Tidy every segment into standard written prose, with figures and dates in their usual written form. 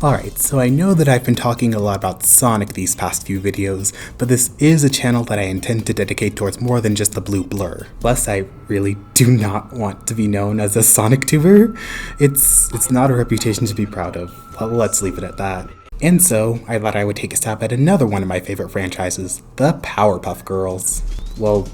Alright, so I know that I've been talking a lot about Sonic these past few videos, but this is a channel that I intend to dedicate towards more than just the blue blur. Plus, I really do not want to be known as a Sonic tuber. It's not a reputation to be proud of. Well, let's leave it at that. And so, I thought I would take a stab at another one of my favorite franchises, the Powerpuff Girls. Well,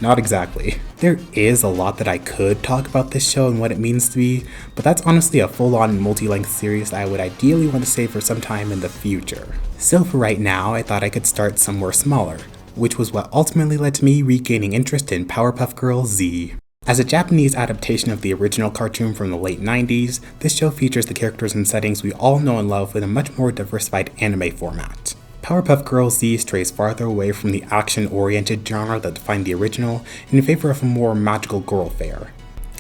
not exactly. There is a lot that I could talk about this show and what it means to be, but that's honestly a full-on multi-length series that I would ideally want to save for some time in the future. So for right now, I thought I could start somewhere smaller, which was what ultimately led to me regaining interest in Powerpuff Girls Z. As a Japanese adaptation of the original cartoon from the late 90s, this show features the characters and settings we all know and love in a much more diversified anime format. Powerpuff Girls Z strays farther away from the action-oriented genre that defined the original in favor of a more magical girl fare.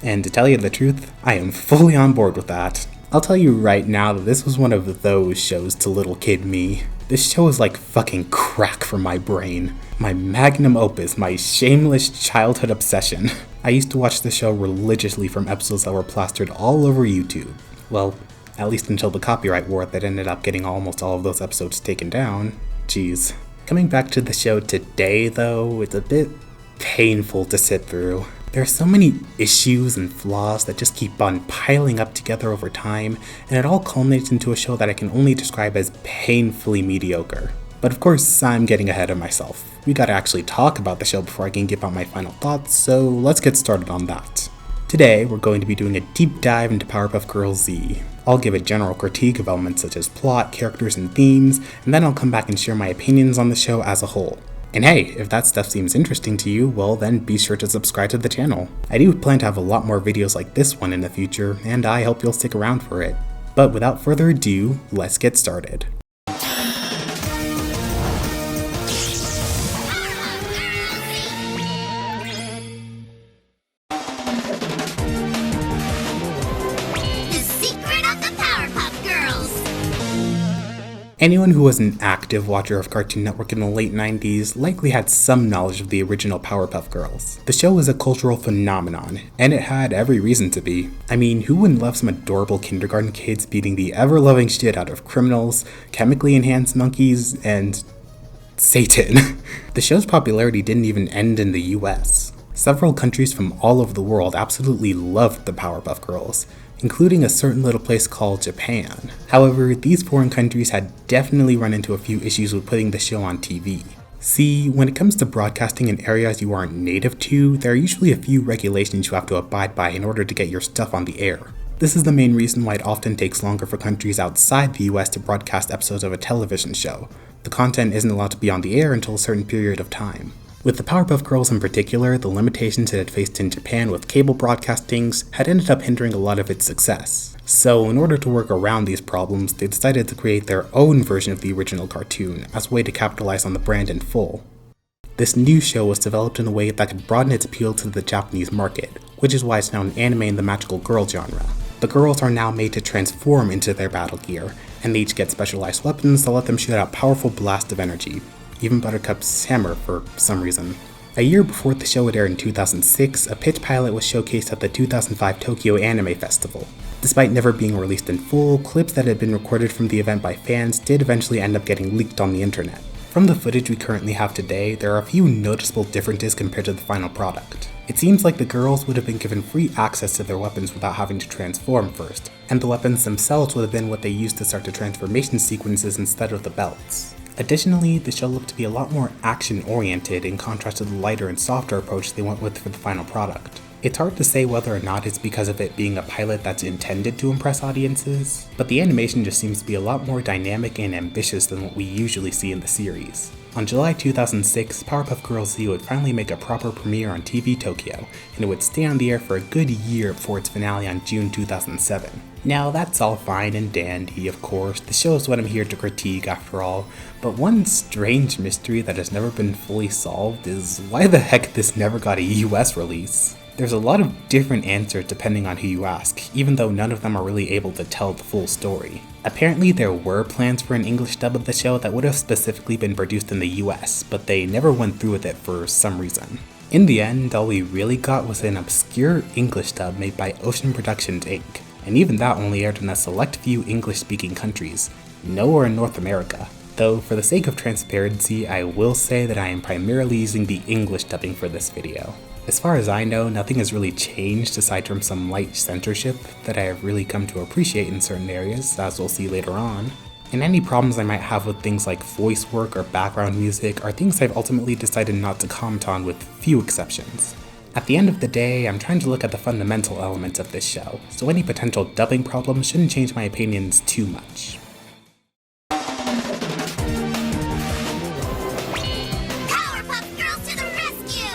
And to tell you the truth, I am fully on board with that. I'll tell you right now that this was one of those shows to little kid me. This show is like fucking crack for my brain. My magnum opus, my shameless childhood obsession. I used to watch the show religiously from episodes that were plastered all over YouTube. Well, at least until the copyright war that ended up getting almost all of those episodes taken down. Jeez. Coming back to the show today though, it's a bit painful to sit through. There are so many issues and flaws that just keep on piling up together over time, and it all culminates into a show that I can only describe as painfully mediocre. But of course, I'm getting ahead of myself. We gotta actually talk about the show before I can give out my final thoughts, so let's get started on that. Today, we're going to be doing a deep dive into Powerpuff Girls Z. I'll give a general critique of elements such as plot, characters, and themes, and then I'll come back and share my opinions on the show as a whole. And hey, if that stuff seems interesting to you, well then be sure to subscribe to the channel. I do plan to have a lot more videos like this one in the future, and I hope you'll stick around for it. But without further ado, let's get started. Anyone who was an active watcher of Cartoon Network in the late 90s likely had some knowledge of the original Powerpuff Girls. The show was a cultural phenomenon, and it had every reason to be. I mean, who wouldn't love some adorable kindergarten kids beating the ever-loving shit out of criminals, chemically enhanced monkeys, and Satan? The show's popularity didn't even end in the US. Several countries from all over the world absolutely loved the Powerpuff Girls, including a certain little place called Japan. However, these foreign countries had definitely run into a few issues with putting the show on TV. See, when it comes to broadcasting in areas you aren't native to, there are usually a few regulations you have to abide by in order to get your stuff on the air. This is the main reason why it often takes longer for countries outside the US to broadcast episodes of a television show. The content isn't allowed to be on the air until a certain period of time. With the Powerpuff Girls in particular, the limitations it had faced in Japan with cable broadcastings had ended up hindering a lot of its success. So in order to work around these problems, they decided to create their own version of the original cartoon as a way to capitalize on the brand in full. This new show was developed in a way that could broaden its appeal to the Japanese market, which is why it's now an anime in the magical girl genre. The girls are now made to transform into their battle gear, and they each get specialized weapons that let them shoot out powerful blasts of energy. Even Buttercup's hammer for some reason. A year before the show would air in 2006, a pitch pilot was showcased at the 2005 Tokyo Anime Festival. Despite never being released in full, clips that had been recorded from the event by fans did eventually end up getting leaked on the internet. From the footage we currently have today, there are a few noticeable differences compared to the final product. It seems like the girls would have been given free access to their weapons without having to transform first, and the weapons themselves would have been what they used to start the transformation sequences instead of the belts. Additionally, the show looked to be a lot more action-oriented in contrast to the lighter and softer approach they went with for the final product. It's hard to say whether or not it's because of it being a pilot that's intended to impress audiences, but the animation just seems to be a lot more dynamic and ambitious than what we usually see in the series. On July 2006, Powerpuff Girls Z would finally make a proper premiere on TV Tokyo, and it would stay on the air for a good year before its finale on June 2007. Now that's all fine and dandy, of course, the show is what I'm here to critique after all, but one strange mystery that has never been fully solved is why the heck this never got a US release. There's a lot of different answers depending on who you ask, even though none of them are really able to tell the full story. Apparently there were plans for an English dub of the show that would have specifically been produced in the US, but they never went through with it for some reason. In the end, all we really got was an obscure English dub made by Ocean Productions Inc., and even that only aired in a select few English-speaking countries, nowhere in North America. Though, for the sake of transparency, I will say that I am primarily using the English dubbing for this video. As far as I know, nothing has really changed aside from some light censorship that I have really come to appreciate in certain areas, as we'll see later on. And any problems I might have with things like voice work or background music are things I've ultimately decided not to comment on, with few exceptions. At the end of the day, I'm trying to look at the fundamental elements of this show, so any potential dubbing problems shouldn't change my opinions too much. Powerpuff Girls to the rescue!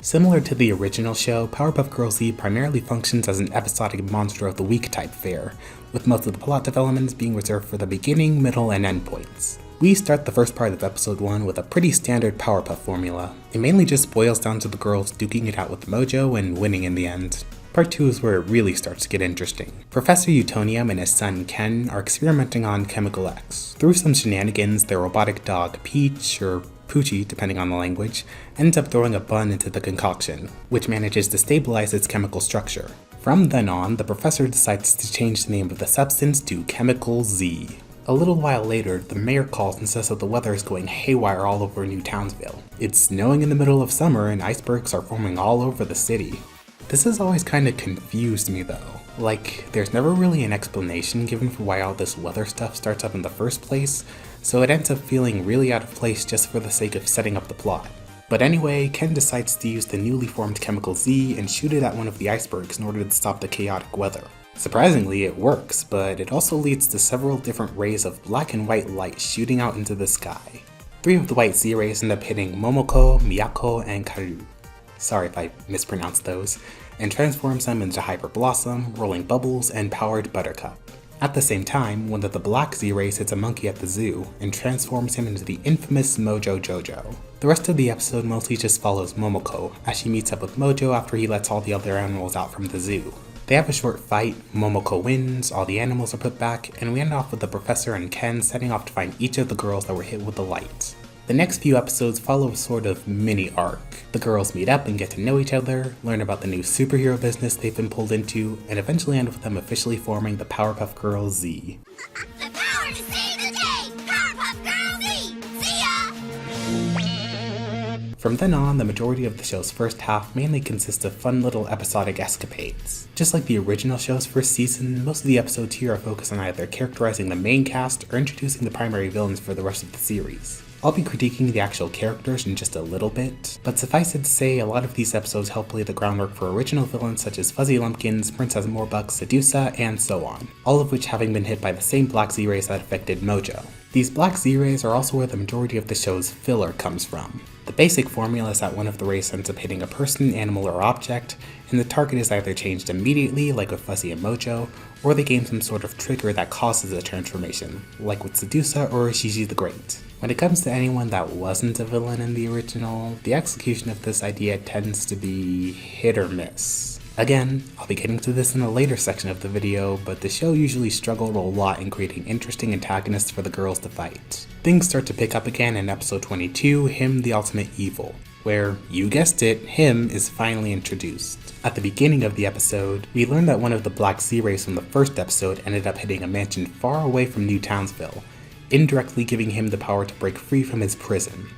Similar to the original show, Powerpuff Girls Z primarily functions as an episodic Monster of the Week type fare, with most of the plot developments being reserved for the beginning, middle, and end points. We start the first part of episode 1 with a pretty standard Powerpuff formula. It mainly just boils down to the girls duking it out with Mojo and winning in the end. Part 2 is where it really starts to get interesting. Professor Utonium and his son Ken are experimenting on Chemical X. Through some shenanigans, their robotic dog Peach, or Poochie depending on the language, ends up throwing a bun into the concoction, which manages to stabilize its chemical structure. From then on, the professor decides to change the name of the substance to Chemical Z. A little while later, the mayor calls and says that the weather is going haywire all over New Townsville. It's snowing in the middle of summer and icebergs are forming all over the city. This has always kinda confused me though. Like, there's never really an explanation given for why all this weather stuff starts up in the first place, so it ends up feeling really out of place just for the sake of setting up the plot. But anyway, Ken decides to use the newly formed Chemical Z and shoot it at one of the icebergs in order to stop the chaotic weather. Surprisingly, it works, but it also leads to several different rays of black and white light shooting out into the sky. 3 of the white Z rays end up hitting Momoko, Miyako, and Karu. Sorry if I mispronounced those, and transforms them into Hyper Blossom, Rolling Bubbles, and Powered Buttercup. At the same time, one of the black Z-rays hits a monkey at the zoo, and transforms him into the infamous Mojo Jojo. The rest of the episode mostly just follows Momoko, as she meets up with Mojo after he lets all the other animals out from the zoo. They have a short fight, Momoko wins, all the animals are put back, and we end off with the professor and Ken setting off to find each of the girls that were hit with the light. The next few episodes follow a sort of mini arc. The girls meet up and get to know each other, learn about the new superhero business they've been pulled into, and eventually end with them officially forming the Powerpuff Girls Z. The power to save the day! Powerpuff Girls Z! See ya! From then on, the majority of the show's first half mainly consists of fun little episodic escapades. Just like the original show's first season, most of the episodes here are focused on either characterizing the main cast or introducing the primary villains for the rest of the series. I'll be critiquing the actual characters in just a little bit, but suffice it to say, a lot of these episodes help lay the groundwork for original villains such as Fuzzy Lumpkins, Princess Morbuck, Sedusa, and so on, all of which having been hit by the same black Z-rays that affected Mojo. These black Z-rays are also where the majority of the show's filler comes from. The basic formula is that one of the rays ends up hitting a person, animal, or object, and the target is either changed immediately, like with Fuzzy and Mojo, or they gain some sort of trigger that causes a transformation, like with Sedusa or Gigi the Great. When it comes to anyone that wasn't a villain in the original, the execution of this idea tends to be hit or miss. Again, I'll be getting to this in a later section of the video, but the show usually struggled a lot in creating interesting antagonists for the girls to fight. Things start to pick up again in episode 22, Him the Ultimate Evil, where, you guessed it, Him is finally introduced. At the beginning of the episode, we learn that one of the black Z-rays from the first episode ended up hitting a mansion far away from New Townsville, indirectly giving him the power to break free from his prison.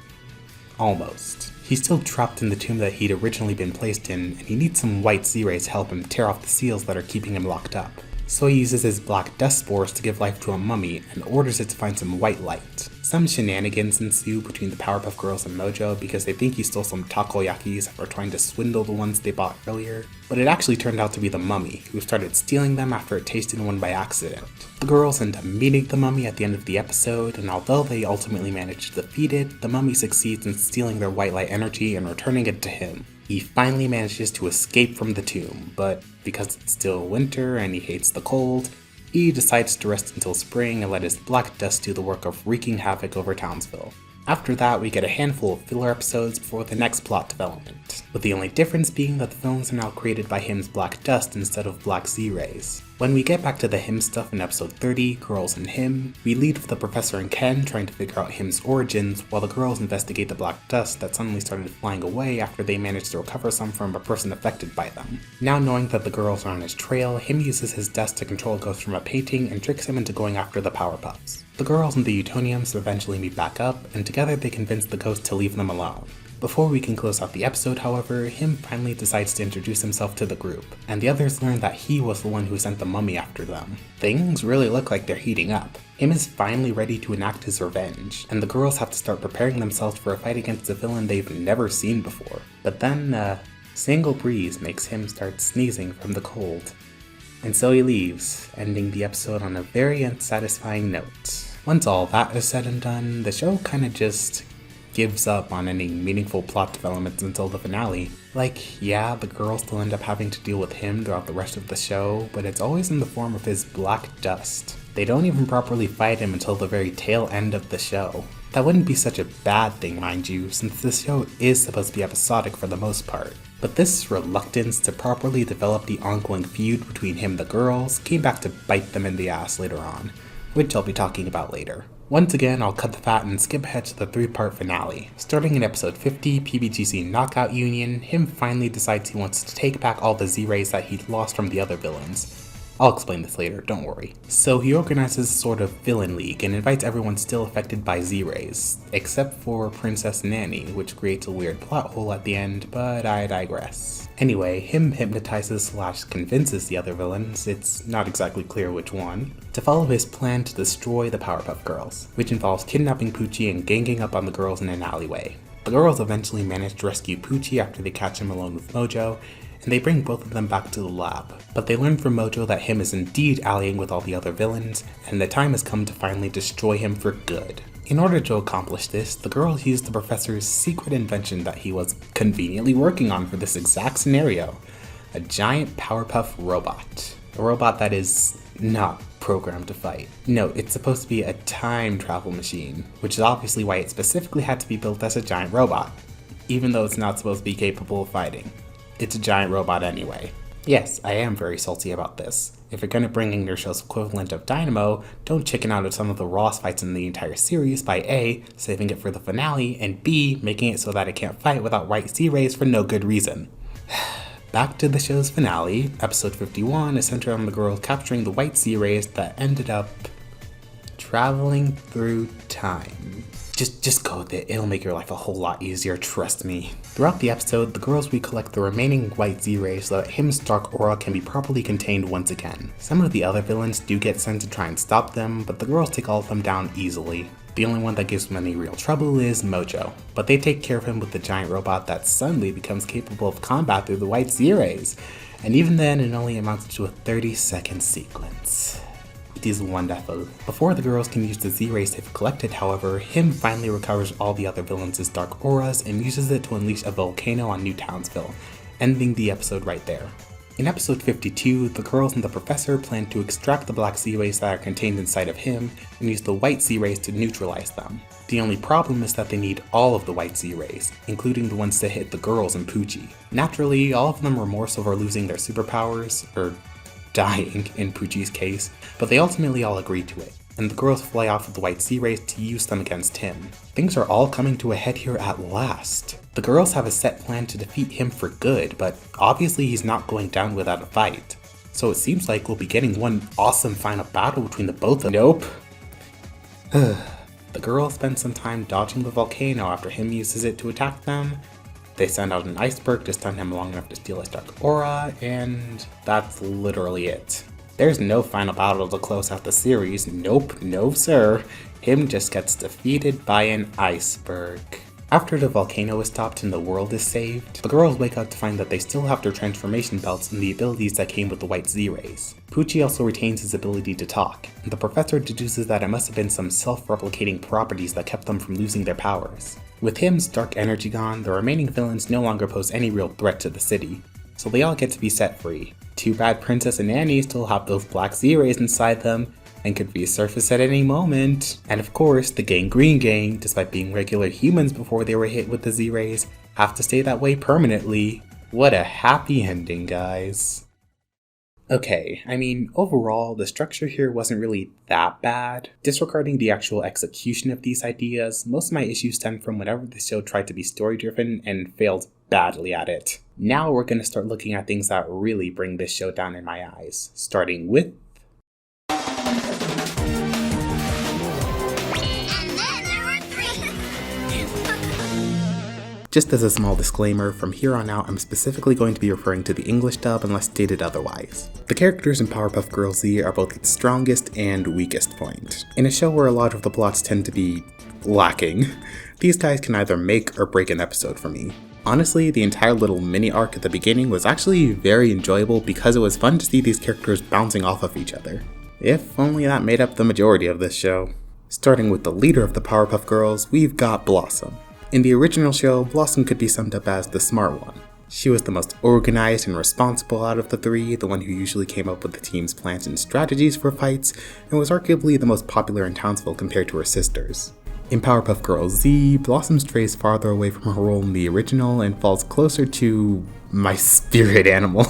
Almost. He's still trapped in the tomb that he'd originally been placed in, and he needs some white Z-rays to help him tear off the seals that are keeping him locked up. So he uses his black dust spores to give life to a mummy and orders it to find some white light. Some shenanigans ensue between the Powerpuff Girls and Mojo because they think he stole some takoyakis and were trying to swindle the ones they bought earlier, but it actually turned out to be the mummy, who started stealing them after it tasted one by accident. The girls end up meeting the mummy at the end of the episode, and although they ultimately manage to defeat it, the mummy succeeds in stealing their white light energy and returning it to him. He finally manages to escape from the tomb, but because it's still winter and he hates the cold, he decides to rest until spring and let his black dust do the work of wreaking havoc over Townsville. After that, we get a handful of filler episodes before the next plot development, with the only difference being that the villains are now created by Him's black dust instead of black Z-rays. When we get back to the Him stuff in episode 30, Girls and Him, we lead with the Professor and Ken trying to figure out Him's origins, while the girls investigate the black dust that suddenly started flying away after they managed to recover some from a person affected by them. Now knowing that the girls are on his trail, Him uses his dust to control a ghost from a painting and tricks him into going after the Powerpuffs. The girls and the Utoniums eventually meet back up, and together they convince the ghost to leave them alone. Before we can close out the episode, however, Him finally decides to introduce himself to the group, and the others learn that he was the one who sent the mummy after them. Things really look like they're heating up. Him is finally ready to enact his revenge, and the girls have to start preparing themselves for a fight against a villain they've never seen before. But then, single breeze makes Him start sneezing from the cold. And so he leaves, ending the episode on a very unsatisfying note. Once all that is said and done, the show kinda just gives up on any meaningful plot developments until the finale. Like, yeah, the girls still end up having to deal with Him throughout the rest of the show, but it's always in the form of his black dust. They don't even properly fight him until the very tail end of the show. That wouldn't be such a bad thing, mind you, since the show is supposed to be episodic for the most part. But this reluctance to properly develop the ongoing feud between him and the girls came back to bite them in the ass later on, which I'll be talking about later. Once again, I'll cut the fat and skip ahead to the 3-part finale. Starting in episode 50, PBGC Knockout Union, Him finally decides he wants to take back all the Z-rays that he'd lost from the other villains. I'll explain this later, don't worry. So he organizes a sort of villain league and invites everyone still affected by Z-rays, except for Princess Nanny, which creates a weird plot hole at the end, but I digress. Anyway, Him hypnotizes/convinces the other villains, it's not exactly clear which one, to follow his plan to destroy the Powerpuff Girls, which involves kidnapping Poochie and ganging up on the girls in an alleyway. The girls eventually manage to rescue Poochie after they catch him alone with Mojo, and they bring both of them back to the lab. But they learn from Mojo that Him is indeed allying with all the other villains, and the time has come to finally destroy him for good. In order to accomplish this, the girls use the professor's secret invention that he was conveniently working on for this exact scenario, a giant Powerpuff robot. A robot that is not programmed to fight. No, it's supposed to be a time travel machine, which is obviously why it specifically had to be built as a giant robot, even though it's not supposed to be capable of fighting. It's a giant robot anyway. Yes, I am very salty about this. If you're gonna bring in your show's equivalent of Dynamo, don't chicken out of some of the rawest fights in the entire series by A, saving it for the finale, and B, making it so that it can't fight without white Z-rays for no good reason. Back to the show's finale, episode 51 is centered on the girls capturing the white Z-rays that ended up traveling through time. Just go with it, it'll make your life a whole lot easier, trust me. Throughout the episode, the girls recollect the remaining white Z-rays so that Him's dark aura can be properly contained once again. Some of the other villains do get sent to try and stop them, but the girls take all of them down easily. The only one that gives them any real trouble is Mojo, but they take care of him with the giant robot that suddenly becomes capable of combat through the white Z-rays, and even then it only amounts to a 30-second sequence. It is wonderful. Before the girls can use the Z-rays they've collected, however, Him finally recovers all the other villains' dark auras and uses it to unleash a volcano on New Townsville, ending the episode right there. In episode 52, the girls and the professor plan to extract the black Z-rays that are contained inside of Him and use the white Z-rays to neutralize them. The only problem is that they need all of the white Z-rays, including the ones that hit the girls and Poochie. Naturally, all of them remorse over losing their superpowers, or dying in Poochie's case, but they ultimately all agree to it, and the girls fly off with the white Z-rays to use them against Him. Things are all coming to a head here at last. The girls have a set plan to defeat Him for good, but obviously he's not going down without a fight. So it seems like we'll be getting one awesome final battle between the both of them. Nope. The girls spend some time dodging the volcano after Him uses it to attack them. They send out an iceberg to stun him long enough to steal his dark aura, and that's literally it. There's no final battle to close out the series. Nope, no sir. Him just gets defeated by an iceberg. After the volcano is stopped and the world is saved, the girls wake up to find that they still have their transformation belts and the abilities that came with the white Z-rays. Poochie also retains his ability to talk, and the professor deduces that it must have been some self-replicating properties that kept them from losing their powers. With Him's dark energy gone, the remaining villains no longer pose any real threat to the city, so they all get to be set free. Too bad Princess and Annie still have those black Z-rays inside them, and could resurface at any moment. And of course, the Gangrene Gang, despite being regular humans before they were hit with the Z-Rays, have to stay that way permanently. What a happy ending, guys. Okay, I mean, overall, the structure here wasn't really that bad. Disregarding the actual execution of these ideas, most of my issues stem from whenever the show tried to be story-driven and failed badly at it. Now we're gonna start looking at things that really bring this show down in my eyes, starting with Just as a small disclaimer, from here on out I'm specifically going to be referring to the English dub unless stated otherwise. The characters in Powerpuff Girls Z are both its strongest and weakest point. In a show where a lot of the plots tend to be lacking, these guys can either make or break an episode for me. Honestly, the entire little mini arc at the beginning was actually very enjoyable because it was fun to see these characters bouncing off of each other. If only that made up the majority of this show. Starting with the leader of the Powerpuff Girls, we've got Blossom. In the original show, Blossom could be summed up as the smart one. She was the most organized and responsible out of the three, the one who usually came up with the team's plans and strategies for fights, and was arguably the most popular in Townsville compared to her sisters. In Powerpuff Girls Z, Blossom strays farther away from her role in the original and falls closer to my spirit animal.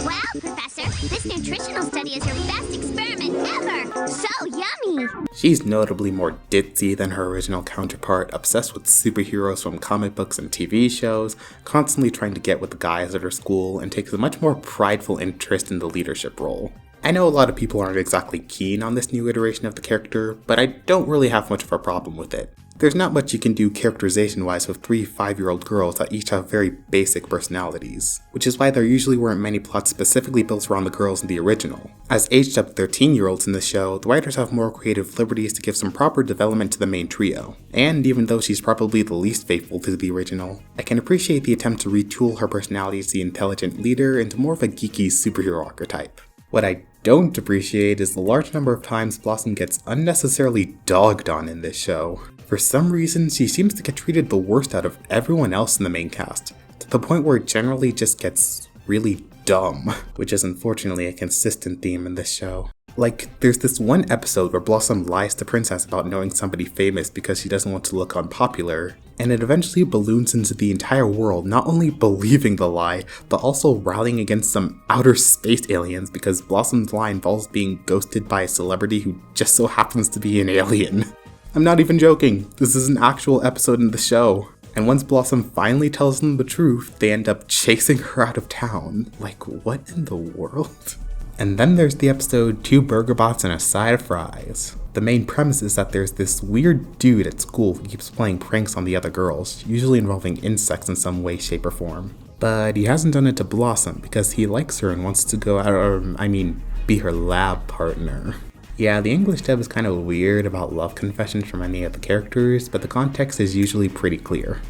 Wow, Professor, this nutritional study is your best experiment ever! So yummy! She's notably more ditzy than her original counterpart, obsessed with superheroes from comic books and TV shows, constantly trying to get with the guys at her school, and takes a much more prideful interest in the leadership role. I know a lot of people aren't exactly keen on this new iteration of the character, but I don't really have much of a problem with it. There's not much you can do characterization-wise with 3 5-year-old girls that each have very basic personalities, which is why there usually weren't many plots specifically built around the girls in the original. As aged up 13-year-olds in the show, the writers have more creative liberties to give some proper development to the main trio. And even though she's probably the least faithful to the original, I can appreciate the attempt to retool her personality as the intelligent leader into more of a geeky superhero archetype. What I don't appreciate is the large number of times Blossom gets unnecessarily dogged on in this show. For some reason, she seems to get treated the worst out of everyone else in the main cast, to the point where it generally just gets really dumb, which is unfortunately a consistent theme in this show. Like, there's this one episode where Blossom lies to Princess about knowing somebody famous because she doesn't want to look unpopular, and it eventually balloons into the entire world not only believing the lie, but also rallying against some outer space aliens because Blossom's lie involves being ghosted by a celebrity who just so happens to be an alien. I'm not even joking, this is an actual episode in the show. And once Blossom finally tells them the truth, they end up chasing her out of town. Like, what in the world? And then there's the episode 2 Burger Bots and a Side of Fries. The main premise is that there's this weird dude at school who keeps playing pranks on the other girls, usually involving insects in some way, shape, or form. But he hasn't done it to Blossom because he likes her and wants to go out, be her lab partner. Yeah, the English dub is kind of weird about love confessions from any of the characters, but the context is usually pretty clear.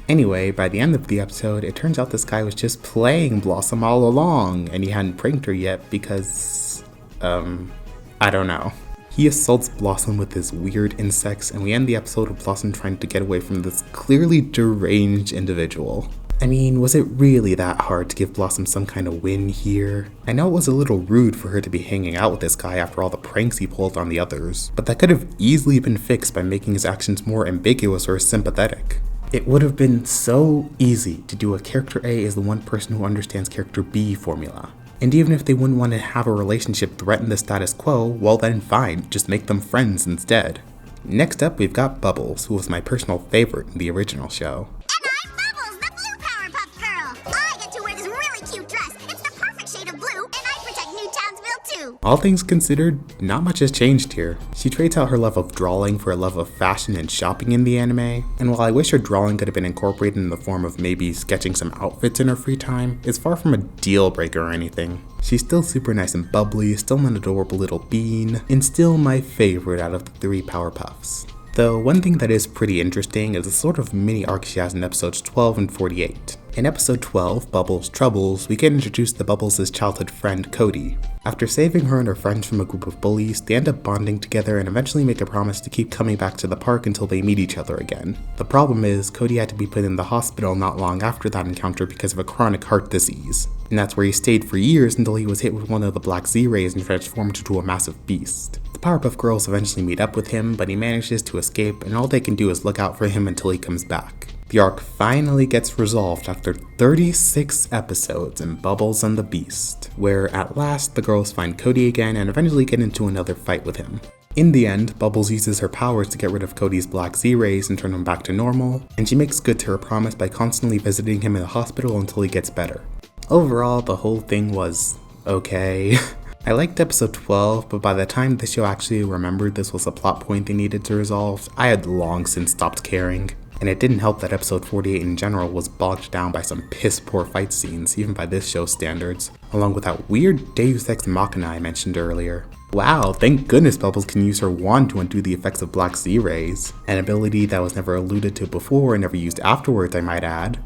Anyway, by the end of the episode, it turns out this guy was just playing Blossom all along, and he hadn't pranked her yet because, I don't know. He assaults Blossom with his weird insects, and we end the episode with Blossom trying to get away from this clearly deranged individual. I mean, was it really that hard to give Blossom some kind of win here? I know it was a little rude for her to be hanging out with this guy after all the pranks he pulled on the others, but that could have easily been fixed by making his actions more ambiguous or sympathetic. It would have been so easy to do a character A is the one person who understands character B formula. And even if they wouldn't want to have a relationship threaten the status quo, well then fine, just make them friends instead. Next up, we've got Bubbles, who was my personal favorite in the original show. And I'm Bubbles, the blue Powerpuff Girl! I get to wear this really cute dress. It's the perfect shade of blue, and I protect New Townsville too! All things considered, not much has changed here. She trades out her love of drawing for a love of fashion and shopping in the anime, and while I wish her drawing could have been incorporated in the form of maybe sketching some outfits in her free time, it's far from a deal breaker or anything. She's still super nice and bubbly, still an adorable little bean, and still my favorite out of the 3 Powerpuffs. Though one thing that is pretty interesting is the sort of mini arc she has in episodes 12 and 48. In episode 12, Bubbles' Troubles, we get introduced to Bubbles' childhood friend, Cody. After saving her and her friends from a group of bullies, they end up bonding together and eventually make a promise to keep coming back to the park until they meet each other again. The problem is, Cody had to be put in the hospital not long after that encounter because of a chronic heart disease. And that's where he stayed for years until he was hit with one of the black Z rays and transformed into a massive beast. The Powerpuff Girls eventually meet up with him, but he manages to escape and all they can do is look out for him until he comes back. The arc finally gets resolved after 36 episodes in Bubbles and the Beast, where at last the girls find Cody again and eventually get into another fight with him. In the end, Bubbles uses her powers to get rid of Cody's black Z-rays and turn him back to normal, and she makes good to her promise by constantly visiting him in the hospital until he gets better. Overall, the whole thing was okay. I liked episode 12, but by the time the show actually remembered this was a plot point they needed to resolve, I had long since stopped caring. And it didn't help that episode 48 in general was bogged down by some piss-poor fight scenes, even by this show's standards, along with that weird Deus Ex Machina I mentioned earlier. Wow, thank goodness Bubbles can use her wand to undo the effects of black Z-rays, an ability that was never alluded to before and never used afterwards, I might add.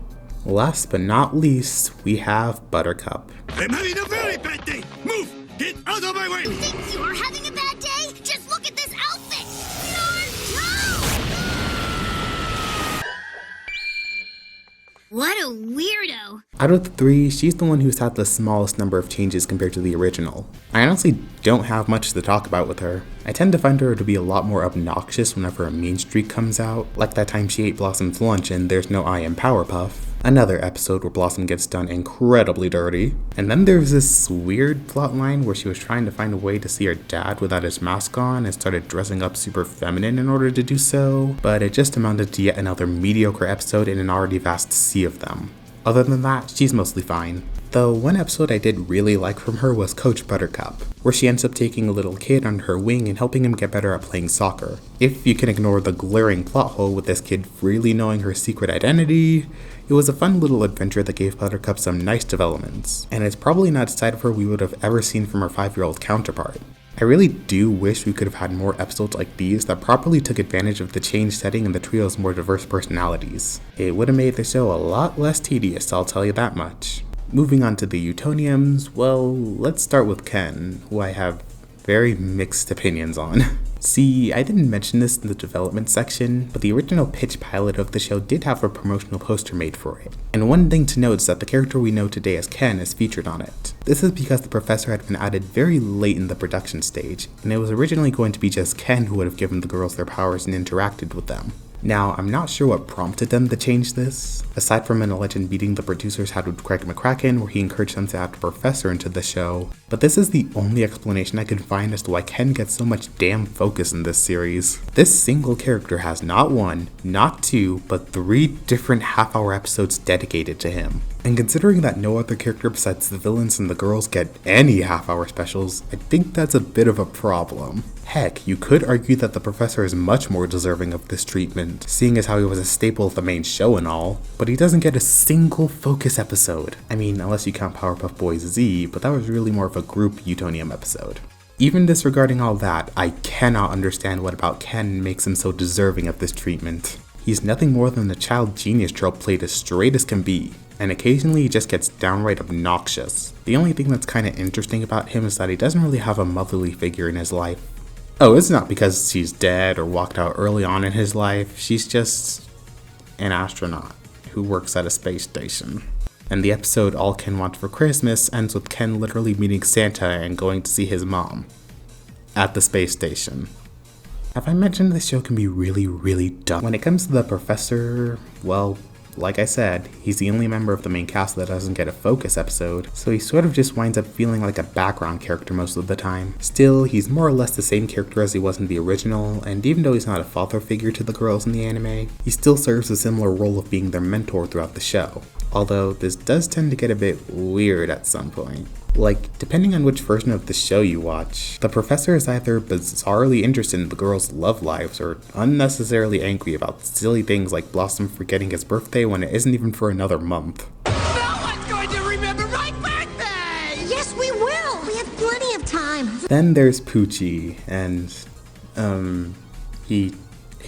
Last but not least, we have Buttercup. I'm having a very bad day! Move! Get out of my way! You think you are having a bad day? Just look at this outfit! What a weirdo! Out of the three, she's the one who's had the smallest number of changes compared to the original. I honestly don't have much to talk about with her. I tend to find her to be a lot more obnoxious whenever a mean streak comes out, like that time she ate Blossom's lunch and There's No I in Powerpuff. Another episode where Blossom gets done incredibly dirty. And then there's this weird plotline where she was trying to find a way to see her dad without his mask on and started dressing up super feminine in order to do so, but it just amounted to yet another mediocre episode in an already vast sea of them. Other than that, she's mostly fine. Though one episode I did really like from her was Coach Buttercup, where she ends up taking a little kid under her wing and helping him get better at playing soccer. If you can ignore the glaring plot hole with this kid freely knowing her secret identity, it was a fun little adventure that gave Buttercup some nice developments, and it's probably not a side of her we would have ever seen from her 5-year-old counterpart. I really do wish we could have had more episodes like these that properly took advantage of the changed setting and the trio's more diverse personalities. It would have made the show a lot less tedious, I'll tell you that much. Moving on to the Utoniums, well, let's start with Ken, who I have very mixed opinions on. See, I didn't mention this in the development section, but the original pitch pilot of the show did have a promotional poster made for it. And one thing to note is that the character we know today as Ken is featured on it. This is because the professor had been added very late in the production stage, and it was originally going to be just Ken who would have given the girls their powers and interacted with them. Now, I'm not sure what prompted them to change this, aside from an alleged meeting the producers had with Craig McCracken where he encouraged them to add the professor into the show, but this is the only explanation I could find as to why Ken gets so much damn focus in this series. This single character has not one, not two, but 3 different half-hour episodes dedicated to him. And considering that no other character besides the villains and the girls get any half-hour specials, I think that's a bit of a problem. Heck, you could argue that the professor is much more deserving of this treatment, seeing as how he was a staple of the main show and all, but he doesn't get a single focus episode. I mean, unless you count Powerpuff Boys Z, but that was really more of a group Utonium episode. Even disregarding all that, I cannot understand what about Ken makes him so deserving of this treatment. He's nothing more than the child genius trope played as straight as can be, and occasionally he just gets downright obnoxious. The only thing that's kinda interesting about him is that he doesn't really have a motherly figure in his life. Oh, it's not because she's dead or walked out early on in his life, she's just an astronaut who works at a space station. And the episode All Ken Wants for Christmas ends with Ken literally meeting Santa and going to see his mom at the space station. Have I mentioned this show can be really, really dumb? When it comes to the professor, well, like I said, he's the only member of the main cast that doesn't get a focus episode, so he sort of just winds up feeling like a background character most of the time. Still, he's more or less the same character as he was in the original, and even though he's not a father figure to the girls in the anime, he still serves a similar role of being their mentor throughout the show. Although, this does tend to get a bit weird at some point. Like, depending on which version of the show you watch, the professor is either bizarrely interested in the girls' love lives or unnecessarily angry about silly things like Blossom forgetting his birthday when it isn't even for another month. No one's going to remember my birthday! Yes, we will! We have plenty of time. Then there's Poochie, and, he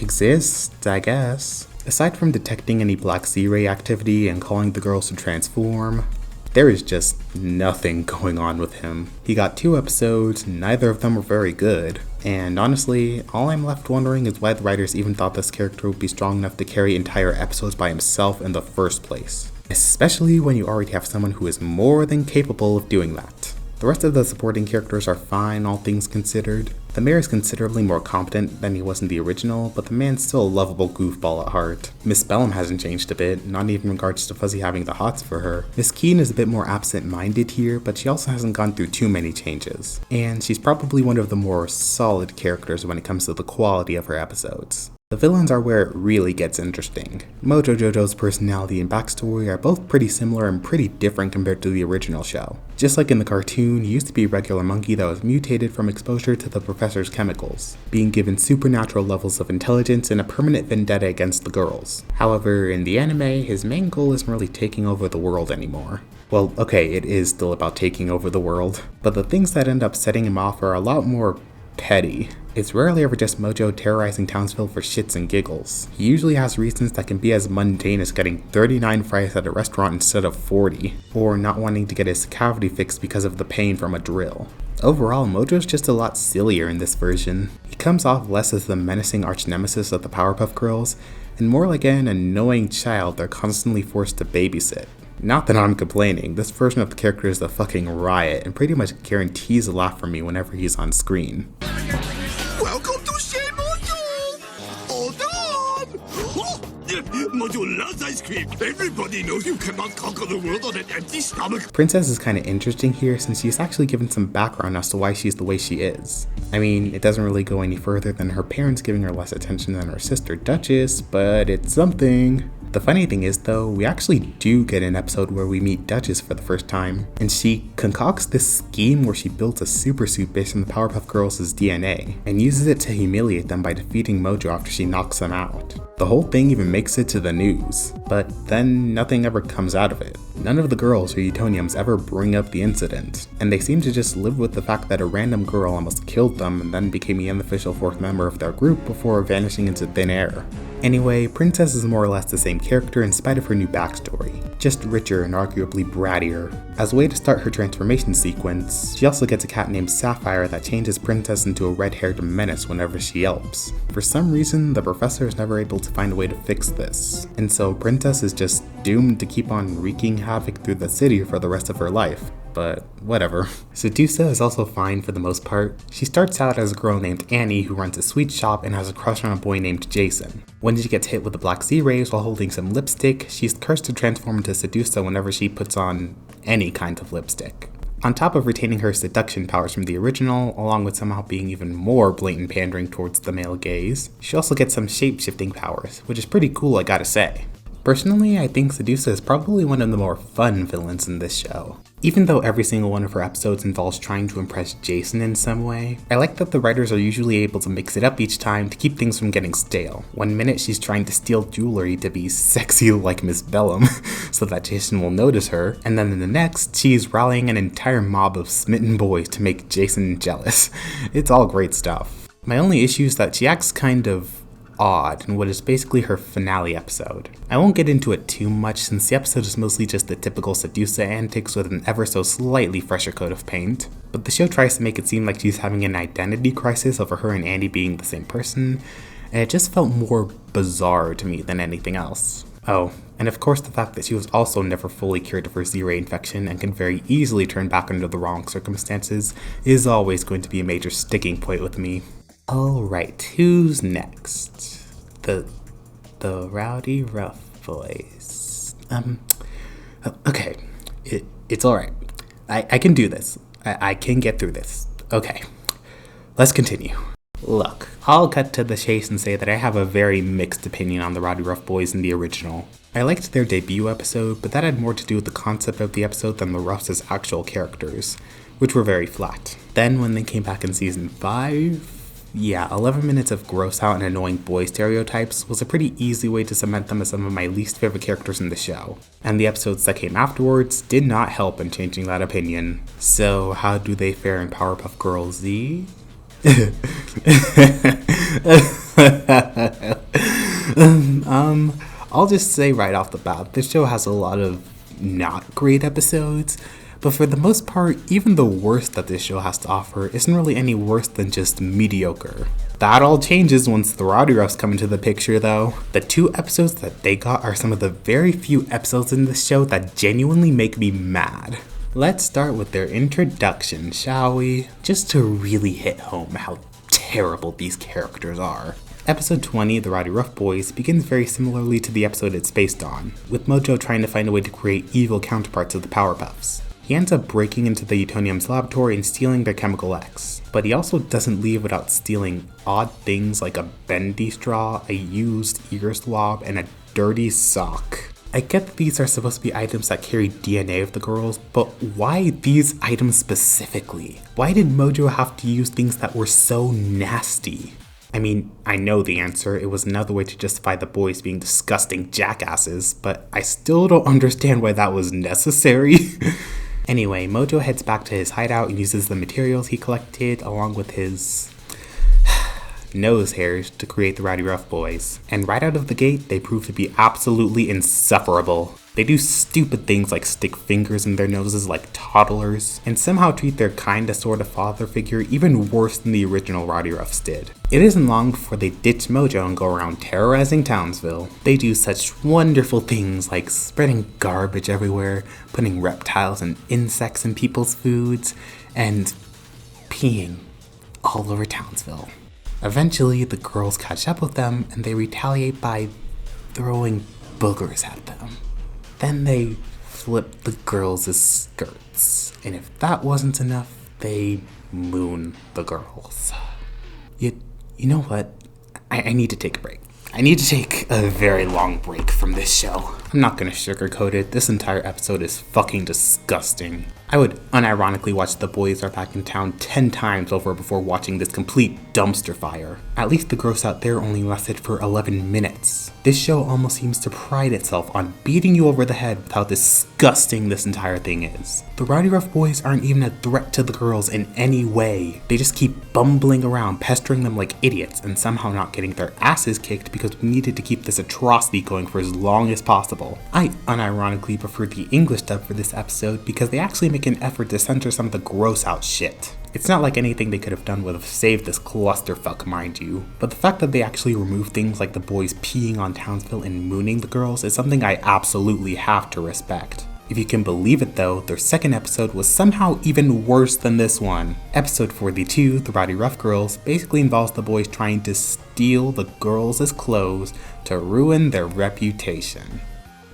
exists, I guess. Aside from detecting any Black Z-ray activity and calling the girls to transform, there is just nothing going on with him. He got 2 episodes, neither of them were very good, and honestly, all I'm left wondering is why the writers even thought this character would be strong enough to carry entire episodes by himself in the first place. Especially when you already have someone who is more than capable of doing that. The rest of the supporting characters are fine, all things considered. The mayor is considerably more competent than he was in the original, but the man's still a lovable goofball at heart. Miss Bellum hasn't changed a bit, not even in regards to Fuzzy having the hots for her. Miss Keene is a bit more absent-minded here, but she also hasn't gone through too many changes. And she's probably one of the more solid characters when it comes to the quality of her episodes. The villains are where it really gets interesting. Mojo Jojo's personality and backstory are both pretty similar and pretty different compared to the original show. Just like in the cartoon, he used to be a regular monkey that was mutated from exposure to the professor's chemicals, being given supernatural levels of intelligence and a permanent vendetta against the girls. However, in the anime, his main goal isn't really taking over the world anymore. Well, okay, it is still about taking over the world, but the things that end up setting him off are a lot more petty. It's rarely ever just Mojo terrorizing Townsville for shits and giggles. He usually has reasons that can be as mundane as getting 39 fries at a restaurant instead of 40, or not wanting to get his cavity fixed because of the pain from a drill. Overall, Mojo's just a lot sillier in this version. He comes off less as the menacing arch-nemesis of the Powerpuff Girls, and more like an annoying child they're constantly forced to babysit. Not that I'm complaining, this version of the character is a fucking riot and pretty much guarantees a laugh from me whenever he's on screen. Welcome to Chez Mojo! Hold on! Oh, Mojo loves ice cream. Everybody knows you cannot conquer the world on an empty stomach. Princess is kinda interesting here since she's actually given some background as to why she's the way she is. I mean, it doesn't really go any further than her parents giving her less attention than her sister Duchess, but it's something. The funny thing is though, we actually do get an episode where we meet Duchess for the first time, and she concocts this scheme where she builds a super suit based on the Powerpuff Girls' DNA, and uses it to humiliate them by defeating Mojo after she knocks them out. The whole thing even makes it to the news, but then nothing ever comes out of it. None of the girls or Utoniums ever bring up the incident, and they seem to just live with the fact that a random girl almost killed them and then became the unofficial 4th member of their group before vanishing into thin air. Anyway, Princess is more or less the same character in spite of her new backstory, just richer and arguably brattier. As a way to start her transformation sequence, she also gets a cat named Sapphire that changes Princess into a red-haired menace whenever she yelps. For some reason, the professor is never able to find a way to fix this, and so Princess is just doomed to keep on wreaking havoc through the city for the rest of her life. But whatever. Sedusa is also fine for the most part. She starts out as a girl named Annie who runs a sweet shop and has a crush on a boy named Jason. When she gets hit with the Black Z-rays while holding some lipstick, she's cursed to transform into Sedusa whenever she puts on any kind of lipstick. On top of retaining her seduction powers from the original, along with somehow being even more blatant pandering towards the male gaze, she also gets some shape-shifting powers, which is pretty cool, I gotta say. Personally, I think Sedusa is probably one of the more fun villains in this show. Even though every single one of her episodes involves trying to impress Jason in some way, I like that the writers are usually able to mix it up each time to keep things from getting stale. One minute she's trying to steal jewelry to be sexy like Miss Bellum so that Jason will notice her, and then in the next, she's rallying an entire mob of smitten boys to make Jason jealous. It's all great stuff. My only issue is that she acts kind of odd in what is basically her finale episode. I won't get into it too much since the episode is mostly just the typical Sedusa antics with an ever so slightly fresher coat of paint, but the show tries to make it seem like she's having an identity crisis over her and Andy being the same person, and it just felt more bizarre to me than anything else. Oh, and of course the fact that she was also never fully cured of her Z-ray infection and can very easily turn back under the wrong circumstances is always going to be a major sticking point with me. Alright, who's next? The Rowdy Rough Boys. Okay. It's alright. I can do this. I can get through this. Okay. Let's continue. Look, I'll cut to the chase and say that I have a very mixed opinion on the Rowdy Rough Boys in the original. I liked their debut episode, but that had more to do with the concept of the episode than the Ruffs as actual characters, which were very flat. Then when they came back in season 5, yeah, 11 minutes of gross out and annoying boy stereotypes was a pretty easy way to cement them as some of my least favorite characters in the show, and the episodes that came afterwards did not help in changing that opinion. So how do they fare in Powerpuff Girls Z? I'll just say right off the bat, this show has a lot of not great episodes, but for the most part, even the worst that this show has to offer isn't really any worse than just mediocre. That all changes once the Rowdy Roughs come into the picture though. The 2 episodes that they got are some of the very few episodes in this show that genuinely make me mad. Let's start with their introduction, shall we? Just to really hit home how terrible these characters are. Episode 20, The Rowdy Rough Boys, begins very similarly to the episode it's based on, with Mojo trying to find a way to create evil counterparts of the Powerpuffs. He ends up breaking into the Utonium's laboratory and stealing their Chemical X, but he also doesn't leave without stealing odd things like a bendy straw, a used ear swab, and a dirty sock. I get that these are supposed to be items that carry DNA of the girls, but why these items specifically? Why did Mojo have to use things that were so nasty? I mean, I know the answer, it was another way to justify the boys being disgusting jackasses, but I still don't understand why that was necessary. Anyway, Mojo heads back to his hideout and uses the materials he collected along with his nose hairs to create the Rowdy Rough Boys. And right out of the gate, they prove to be absolutely insufferable. They do stupid things like stick fingers in their noses like toddlers, and somehow treat their kinda sorta father figure even worse than the original Rowdy Roughs did. It isn't long before they ditch Mojo and go around terrorizing Townsville. They do such wonderful things like spreading garbage everywhere, putting reptiles and insects in people's foods, and peeing all over Townsville. Eventually, the girls catch up with them and they retaliate by throwing boogers at them. Then they flip the girls' skirts, and if that wasn't enough, they moon the girls. You know what? I need to take a break. I need to take a very long break from this show. I'm not gonna sugarcoat it, this entire episode is fucking disgusting. I would unironically watch The Boys Are Back in Town 10 times over before watching this complete dumpster fire. At least the gross out there only lasted for 11 minutes. This show almost seems to pride itself on beating you over the head with how disgusting this entire thing is. The Rowdy Rough Boys aren't even a threat to the girls in any way. They just keep bumbling around, pestering them like idiots, and somehow not getting their asses kicked because we needed to keep this atrocity going for as long as possible. I unironically prefer the English dub for this episode because they actually make an effort to censor some of the gross out shit. It's not like anything they could have done would have saved this clusterfuck, mind you, but the fact that they actually remove things like the boys peeing on Townsville and mooning the girls is something I absolutely have to respect. If you can believe it though, their second episode was somehow even worse than this one. Episode 42, The Rowdy Rough Girls, basically involves the boys trying to steal the girls' clothes to ruin their reputation.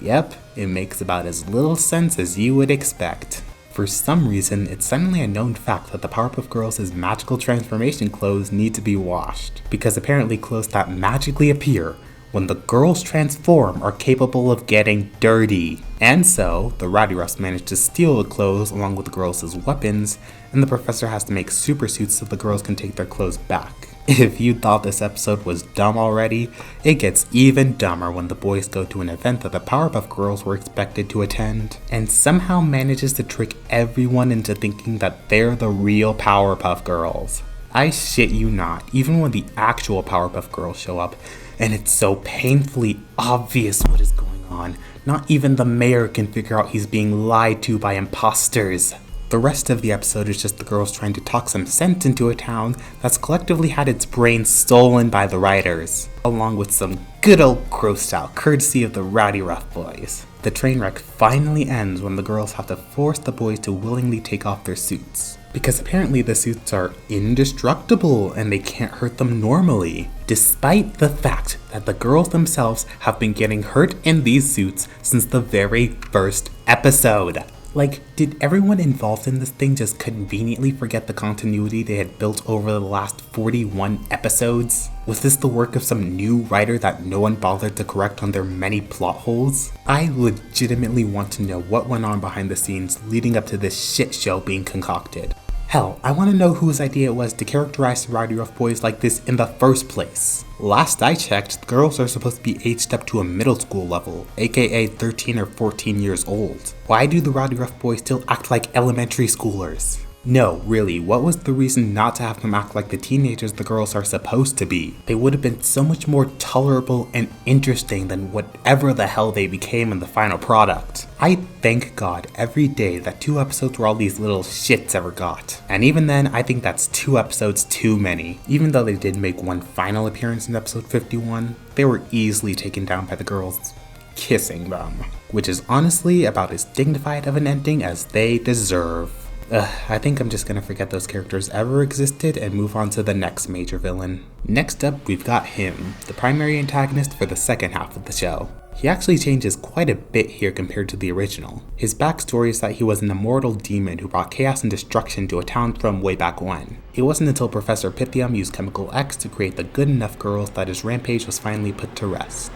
Yep, it makes about as little sense as you would expect. For some reason, it's suddenly a known fact that the Powerpuff Girls' magical transformation clothes need to be washed, because apparently clothes that magically appear when the girls transform are capable of getting dirty. And so, the Rowdy Roughs manage to steal the clothes along with the girls' weapons, and the professor has to make super suits so the girls can take their clothes back. If you thought this episode was dumb already, it gets even dumber when the boys go to an event that the Powerpuff Girls were expected to attend, and somehow manages to trick everyone into thinking that they're the real Powerpuff Girls. I shit you not, even when the actual Powerpuff Girls show up, and it's so painfully obvious what is going on, not even the mayor can figure out he's being lied to by imposters. The rest of the episode is just the girls trying to talk some sense into a town that's collectively had its brains stolen by the writers, along with some good old grossed out courtesy of the Rowdy Rough Boys. The train wreck finally ends when the girls have to force the boys to willingly take off their suits, because apparently the suits are indestructible and they can't hurt them normally, despite the fact that the girls themselves have been getting hurt in these suits since the very first episode. Like, did everyone involved in this thing just conveniently forget the continuity they had built over the last 41 episodes? Was this the work of some new writer that no one bothered to correct on their many plot holes? I legitimately want to know what went on behind the scenes leading up to this shit show being concocted. Hell, I want to know whose idea it was to characterize the Rowdy Rough Boys like this in the first place. Last I checked, the girls are supposed to be aged up to a middle school level, aka 13 or 14 years old. Why do the Rowdy Rough Boys still act like elementary schoolers? No, really, what was the reason not to have them act like the teenagers the girls are supposed to be? They would have been so much more tolerable and interesting than whatever the hell they became in the final product. I thank God every day that 2 episodes were all these little shits ever got. And even then, I think that's 2 episodes too many. Even though they did make one final appearance in episode 51, they were easily taken down by the girls kissing them, which is honestly about as dignified of an ending as they deserve. I think I'm just gonna forget those characters ever existed and move on to the next major villain. Next up, we've got him, the primary antagonist for the second half of the show. He actually changes quite a bit here compared to the original. His backstory is that he was an immortal demon who brought chaos and destruction to a town from way back when. It wasn't until Professor Pythium used Chemical X to create the good enough girls that his rampage was finally put to rest.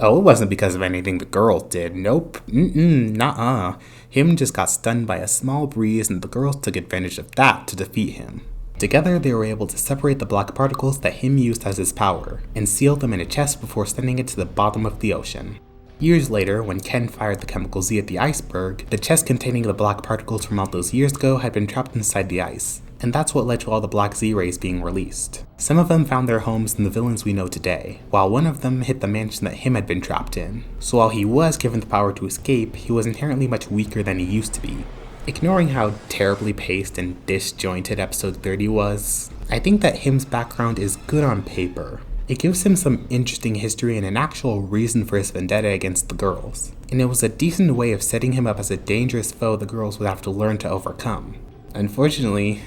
Oh, it wasn't because of anything the girls did. Nope. Nuh-uh. Him just got stunned by a small breeze and the girls took advantage of that to defeat him. Together, they were able to separate the black particles that him used as his power, and seal them in a chest before sending it to the bottom of the ocean. Years later, when Ken fired the Chemical Z at the iceberg, the chest containing the black particles from all those years ago had been trapped inside the ice, and that's what led to all the black Z-rays being released. Some of them found their homes in the villains we know today, while one of them hit the mansion that him had been trapped in. So while he was given the power to escape, he was inherently much weaker than he used to be. Ignoring how terribly paced and disjointed episode 30 was, I think that him's background is good on paper. It gives him some interesting history and an actual reason for his vendetta against the girls, and it was a decent way of setting him up as a dangerous foe the girls would have to learn to overcome. Unfortunately,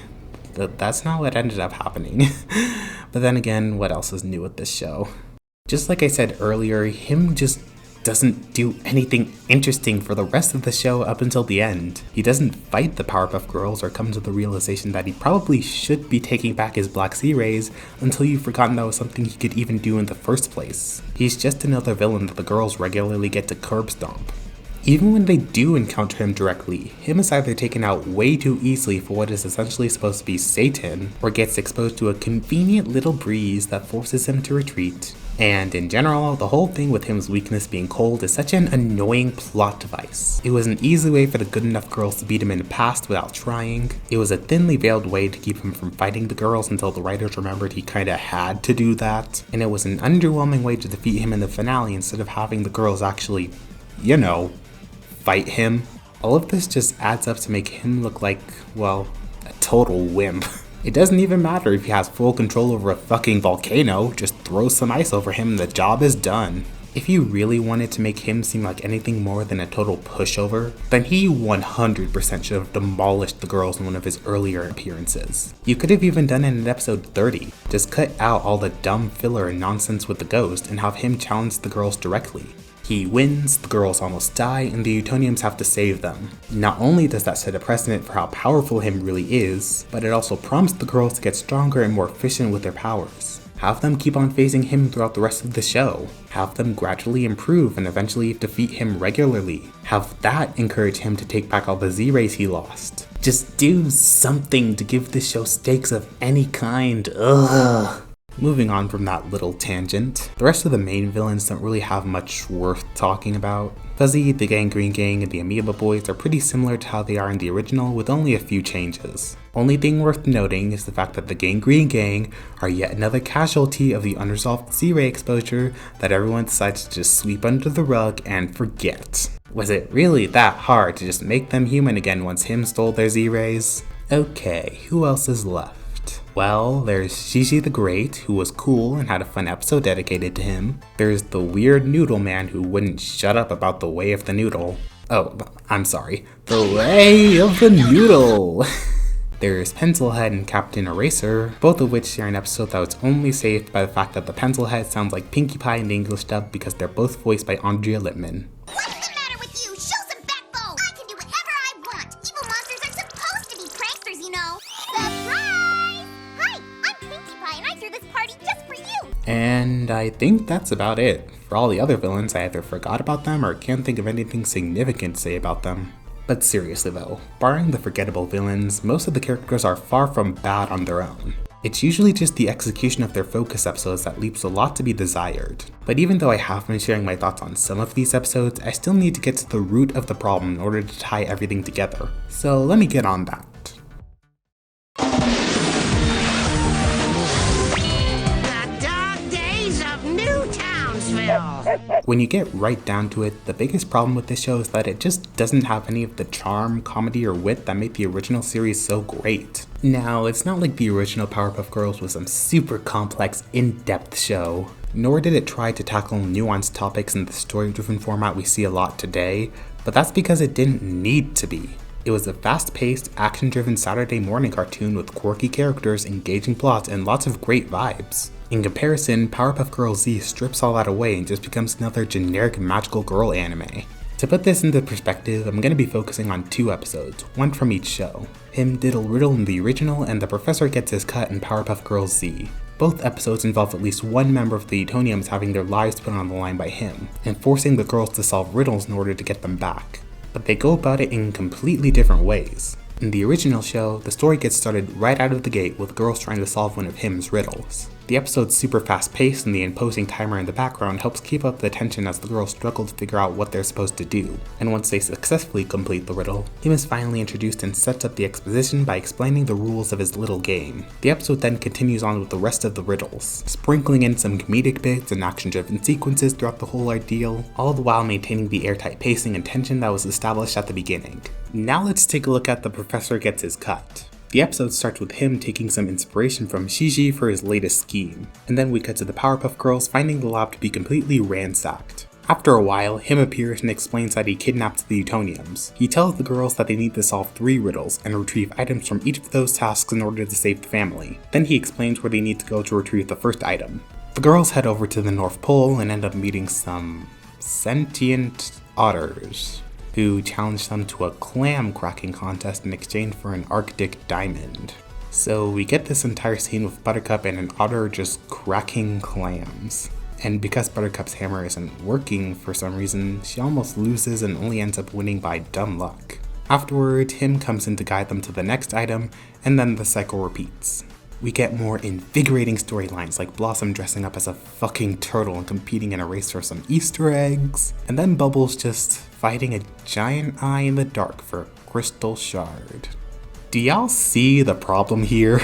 that's not what ended up happening. But then again, what else is new with this show? Just like I said earlier, him just doesn't do anything interesting for the rest of the show up until the end. He doesn't fight the Powerpuff Girls or come to the realization that he probably should be taking back his black Z-rays until you've forgotten that was something he could even do in the first place. He's just another villain that the girls regularly get to curb stomp. Even when they do encounter him directly, him is either taken out way too easily for what is essentially supposed to be Satan, or gets exposed to a convenient little breeze that forces him to retreat. And in general, the whole thing with him's weakness being cold is such an annoying plot device. It was an easy way for the good enough girls to beat him in the past without trying. It was a thinly veiled way to keep him from fighting the girls until the writers remembered he kinda had to do that. And it was an underwhelming way to defeat him in the finale instead of having the girls actually, fight him. All of this just adds up to make him look like, well, a total wimp. It doesn't even matter if he has full control over a fucking volcano, just throw some ice over him and the job is done. If you really wanted to make him seem like anything more than a total pushover, then he 100% should have demolished the girls in one of his earlier appearances. You could have even done it in episode 30. Just cut out all the dumb filler and nonsense with the ghost and have him challenge the girls directly. He wins, the girls almost die, and the Utoniums have to save them. Not only does that set a precedent for how powerful him really is, but it also prompts the girls to get stronger and more efficient with their powers. Have them keep on facing him throughout the rest of the show. Have them gradually improve and eventually defeat him regularly. Have that encourage him to take back all the Z-rays he lost. Just do something to give this show stakes of any kind. Ugh. Moving on from that little tangent, the rest of the main villains don't really have much worth talking about. Fuzzy, the Gangrene Gang, and the Amoeba Boys are pretty similar to how they are in the original, with only a few changes. Only thing worth noting is the fact that the Gangrene Gang are yet another casualty of the unresolved Z-ray exposure that everyone decides to just sweep under the rug and forget. Was it really that hard to just make them human again once him stole their Z-rays? Okay, who else is left? Well, there's Gigi the Great, who was cool and had a fun episode dedicated to him. There's the weird noodle man who wouldn't shut up about the way of the noodle. Oh, I'm sorry. The way of the noodle! There's Pencilhead and Captain Eraser, both of which share an episode that was only saved by the fact that the Pencilhead sounds like Pinkie Pie in the English dub because they're both voiced by Andrea Lippman. What's the matter with you? Show some backbone! I can do whatever I want! Evil monsters are supposed to be pranksters, you know! Surprise! Hi, I'm Pinkie Pie and I threw this party just for you! And I think that's about it. For all the other villains, I either forgot about them or can't think of anything significant to say about them. But seriously though, barring the forgettable villains, most of the characters are far from bad on their own. It's usually just the execution of their focus episodes that leaves a lot to be desired. But even though I have been sharing my thoughts on some of these episodes, I still need to get to the root of the problem in order to tie everything together. So let me get on that. When you get right down to it, the biggest problem with this show is that it just doesn't have any of the charm, comedy, or wit that made the original series so great. Now, it's not like the original Powerpuff Girls was some super complex, in-depth show, nor did it try to tackle nuanced topics in the story-driven format we see a lot today, but that's because it didn't need to be. It was a fast-paced, action-driven Saturday morning cartoon with quirky characters, engaging plots, and lots of great vibes. In comparison, Powerpuff Girls Z strips all that away and just becomes another generic magical girl anime. To put this into perspective, I'm going to be focusing on 2 episodes, one from each show. Him Diddle Riddle in the original, and The Professor Gets His Cut in Powerpuff Girls Z. Both episodes involve at least one member of the Utoniums having their lives put on the line by him, and forcing the girls to solve riddles in order to get them back. But they go about it in completely different ways. In the original show, the story gets started right out of the gate with girls trying to solve one of Him's riddles. The episode's super fast paced and the imposing timer in the background helps keep up the tension as the girls struggle to figure out what they're supposed to do, and once they successfully complete the riddle, Him is finally introduced and sets up the exposition by explaining the rules of his little game. The episode then continues on with the rest of the riddles, sprinkling in some comedic bits and action-driven sequences throughout the whole ordeal, all the while maintaining the airtight pacing and tension that was established at the beginning. Now let's take a look at The Professor Gets His Cut. The episode starts with him taking some inspiration from Shiji for his latest scheme, and then we cut to the Powerpuff Girls finding the lab to be completely ransacked. After a while, Him appears and explains that he kidnapped the Utoniums. He tells the girls that they need to solve 3 riddles and retrieve items from each of those tasks in order to save the family. Then he explains where they need to go to retrieve the first item. The girls head over to the North Pole and end up meeting some sentient otters, who challenged them to a clam cracking contest in exchange for an Arctic diamond. So we get this entire scene with Buttercup and an otter just cracking clams. And because Buttercup's hammer isn't working for some reason, she almost loses and only ends up winning by dumb luck. Afterward, Him comes in to guide them to the next item, and then the cycle repeats. We get more invigorating storylines like Blossom dressing up as a fucking turtle and competing in a race for some Easter eggs, and then Bubbles just fighting a giant eye in the dark for a crystal shard. Do y'all see the problem here?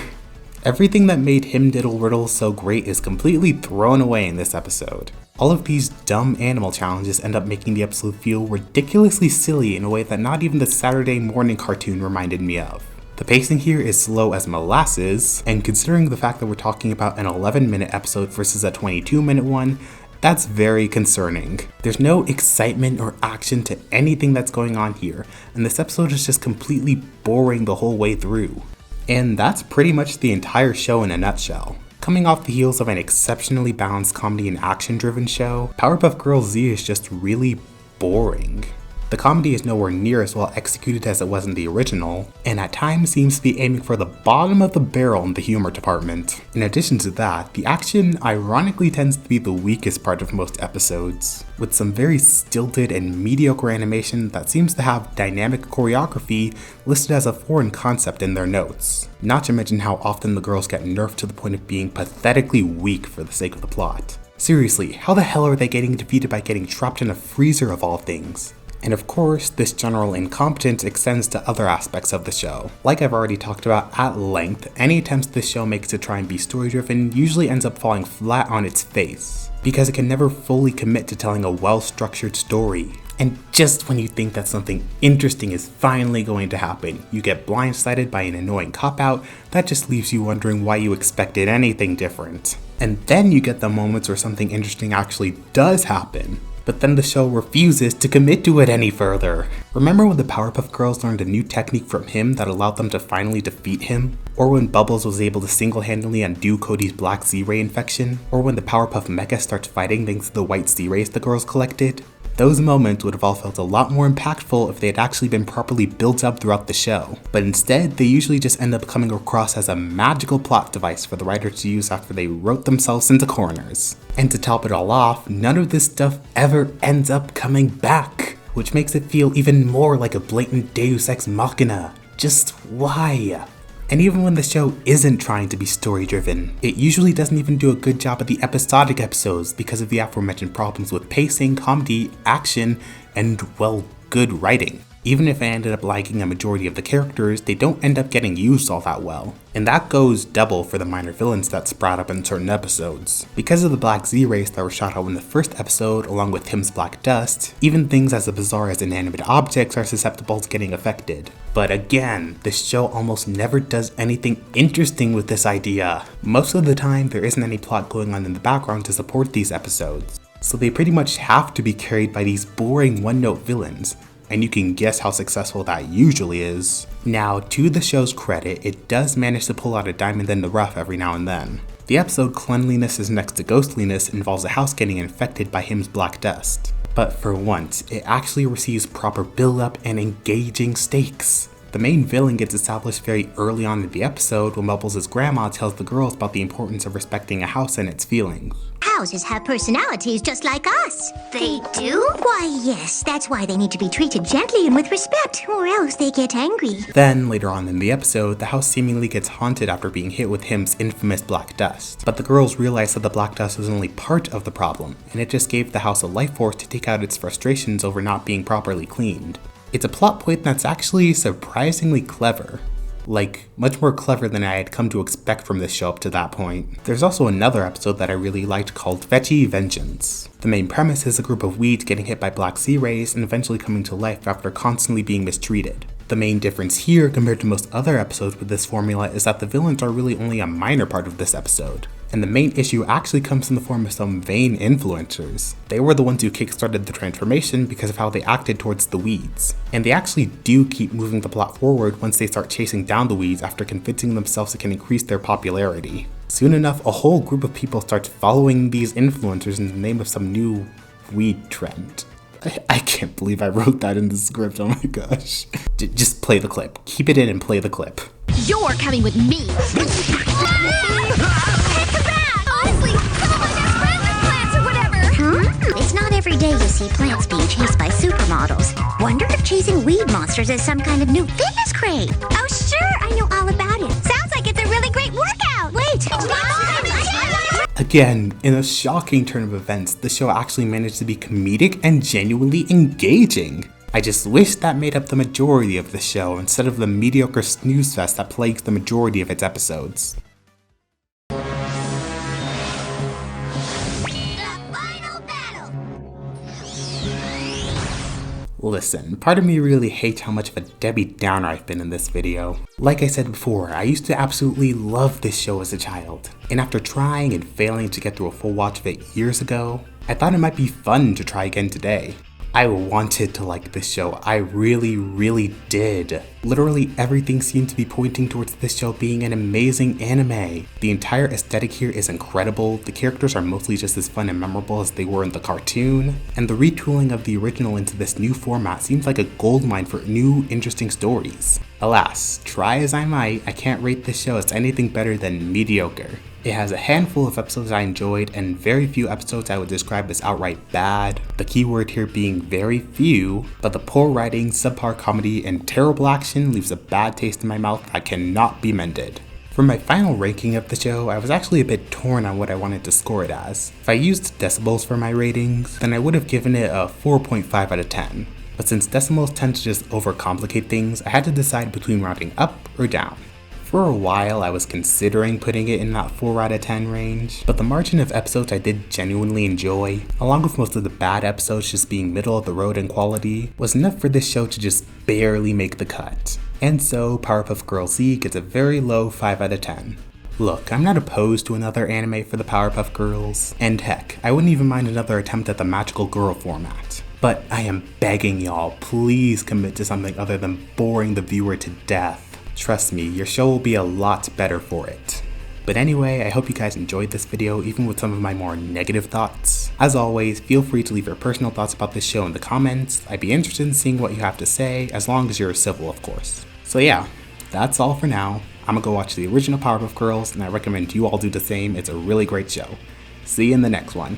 Everything that made Him Diddle Riddle so great is completely thrown away in this episode. All of these dumb animal challenges end up making the episode feel ridiculously silly in a way that not even the Saturday morning cartoon reminded me of. The pacing here is slow as molasses, and considering the fact that we're talking about an 11-minute episode versus a 22-minute one, that's very concerning. There's no excitement or action to anything that's going on here, and this episode is just completely boring the whole way through. And that's pretty much the entire show in a nutshell. Coming off the heels of an exceptionally balanced comedy and action-driven show, Powerpuff Girls Z is just really boring. The comedy is nowhere near as well executed as it was in the original, and at times seems to be aiming for the bottom of the barrel in the humor department. In addition to that, the action ironically tends to be the weakest part of most episodes, with some very stilted and mediocre animation that seems to have dynamic choreography listed as a foreign concept in their notes. Not to mention how often the girls get nerfed to the point of being pathetically weak for the sake of the plot. Seriously, how the hell are they getting defeated by getting trapped in a freezer of all things? And of course, this general incompetence extends to other aspects of the show. Like I've already talked about at length, any attempts this show makes to try and be story-driven usually ends up falling flat on its face, because it can never fully commit to telling a well-structured story. And just when you think that something interesting is finally going to happen, you get blindsided by an annoying cop-out that just leaves you wondering why you expected anything different. And then you get the moments where something interesting actually does happen, but then the show refuses to commit to it any further. Remember when the Powerpuff Girls learned a new technique from Him that allowed them to finally defeat him? Or when Bubbles was able to single-handedly undo Cody's black Z-ray infection? Or when the Powerpuff Mecha starts fighting thanks to the white Z-rays the girls collected? Those moments would have all felt a lot more impactful if they had actually been properly built up throughout the show, but instead they usually just end up coming across as a magical plot device for the writers to use after they wrote themselves into corners. And to top it all off, none of this stuff ever ends up coming back, which makes it feel even more like a blatant Deus Ex Machina. Just why? And even when the show isn't trying to be story-driven, it usually doesn't even do a good job at the episodic episodes because of the aforementioned problems with pacing, comedy, action, and, well, good writing. Even if I ended up liking a majority of the characters, they don't end up getting used all that well. And that goes double for the minor villains that sprout up in certain episodes. Because of the Black Z race that were shot out in the first episode, along with Tim's black dust, even things as bizarre as inanimate objects are susceptible to getting affected. But again, the show almost never does anything interesting with this idea. Most of the time, there isn't any plot going on in the background to support these episodes. So they pretty much have to be carried by these boring one-note villains, and you can guess how successful that usually is. Now, to the show's credit, it does manage to pull out a diamond in the rough every now and then. The episode Cleanliness is Next to Ghostliness involves a house getting infected by Him's black dust. But for once, it actually receives proper build-up and engaging stakes. The main villain gets established very early on in the episode when Bubbles' grandma tells the girls about the importance of respecting a house and its feelings. Houses have personalities just like us. They do? Why, yes. That's why they need to be treated gently and with respect, or else they get angry. Then, later on in the episode, the house seemingly gets haunted after being hit with Him's infamous black dust. But the girls realize that the black dust was only part of the problem, and it just gave the house a life force to take out its frustrations over not being properly cleaned. It's a plot point that's actually surprisingly clever. Like, much more clever than I had come to expect from this show up to that point. There's also another episode that I really liked called Veggie Vengeance. The main premise is a group of weeds getting hit by Black Sea rays and eventually coming to life after constantly being mistreated. The main difference here compared to most other episodes with this formula is that the villains are really only a minor part of this episode. And the main issue actually comes in the form of some vain influencers. They were the ones who kickstarted the transformation because of how they acted towards the weeds. And they actually do keep moving the plot forward once they start chasing down the weeds after convincing themselves it can increase their popularity. Soon enough, a whole group of people starts following these influencers in the name of some new weed trend. I can't believe I wrote that in the script, oh my gosh. Just play the clip. Keep it in and play the clip. You're coming with me! Honestly, some of my best friends are plants or whatever. It's not every day you see plants being chased by supermodels. Wonder if chasing weed monsters is some kind of new fitness craze. Oh sure, I know all about it. Sounds like it's a really great workout. Wait. Again, in a shocking turn of events, the show actually managed to be comedic and genuinely engaging. I just wish that made up the majority of the show instead of the mediocre snooze fest that plagues the majority of its episodes. Listen, part of me really hates how much of a Debbie Downer I've been in this video. Like I said before, I used to absolutely love this show as a child, and after trying and failing to get through a full watch of it years ago, I thought it might be fun to try again today. I wanted to like this show, I really did. Literally everything seemed to be pointing towards this show being an amazing anime. The entire aesthetic here is incredible, the characters are mostly just as fun and memorable as they were in the cartoon, and the retooling of the original into this new format seems like a goldmine for new, interesting stories. Alas, try as I might, I can't rate this show as anything better than mediocre. It has a handful of episodes I enjoyed and very few episodes I would describe as outright bad, the keyword here being very few, but the poor writing, subpar comedy, and terrible action leaves a bad taste in my mouth that cannot be mended. For my final ranking of the show, I was actually a bit torn on what I wanted to score it as. If I used decibels for my ratings, then I would have given it a 4.5 out of 10. But since decimals tend to just overcomplicate things, I had to decide between rounding up or down. For a while, I was considering putting it in that 4 out of 10 range, but the margin of episodes I did genuinely enjoy, along with most of the bad episodes just being middle of the road in quality, was enough for this show to just barely make the cut. And so, Powerpuff Girls Z gets a very low 5 out of 10. Look, I'm not opposed to another anime for the Powerpuff Girls, and heck, I wouldn't even mind another attempt at the magical girl format. But I am begging y'all, please commit to something other than boring the viewer to death. Trust me, your show will be a lot better for it. But anyway, I hope you guys enjoyed this video, even with some of my more negative thoughts. As always, feel free to leave your personal thoughts about this show in the comments. I'd be interested in seeing what you have to say, as long as you're civil, of course. So yeah, that's all for now. I'm gonna go watch the original Powerpuff Girls, and I recommend you all do the same. It's a really great show. See you in the next one.